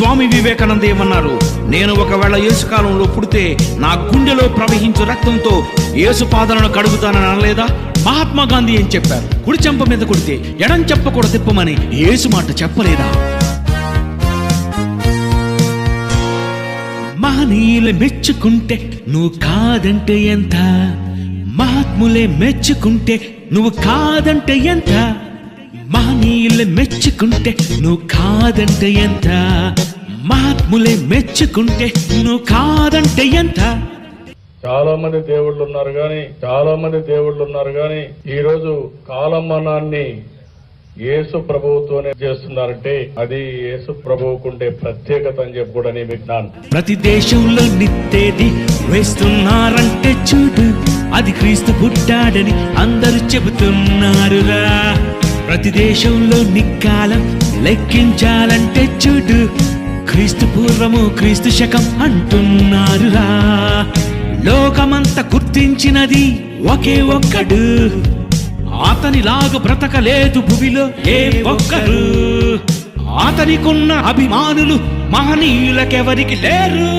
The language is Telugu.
స్వామి వివేకానంద ఏమన్నారు? నేను ఒకవేళ యేసు కాలంలో పుడితే నా గుండెలో ప్రవహించు రక్తంతో యేసు పాదాలను కడుగుతానని అనలేదా? మహాత్మా గాంధీ ఏం చెప్పారు? కుడి చెంప మీద కొడితే ఎడం చెంప కూడా తిప్పమని యేసు మాట చెప్పలేదా? మహనీయులే మెచ్చుకుంటే నువ్వు కాదంటే ఎంత? మహాత్ములే మెచ్చుకుంటే నువ్వు కాదంటే ఎంత? మహనీయులే మెచ్చుకుంటే నువ్వు కాదంటే ఎంత? మహాత్ములే మెచ్చుకుంటే నువ్వు కాదంటే ఎంత? చాలా మంది దేవుళ్ళు ఉన్నారు కానీ ఈరోజు కాలమానాన్ని యేసు ప్రభువుతోనే చేస్తున్నారంటే అది యేసు ప్రభువుకుండే ప్రత్యేకత అని చెప్పి కూడా నేను విన్నాను. ప్రతి దేశంలో నిత్తేది వేస్తున్నారంటే చూడు, అది క్రీస్తు పుట్టాడని అందరూ చెబుతున్నారురా. ప్రతి దేశంలో నిక్కాలం లెక్కించాలంటే చూడు, క్రీస్తు పూర్వము క్రీస్తు శకం అంటున్నారురా. లోకమంతా గుర్తించినది ఒకే ఒక్కడు, అతనిలాగా బ్రతకలేదు భూమిలో ఏ ఒక్కరు. అతనికున్న అభిమానులు మహనీయులకెవరికి లేరు.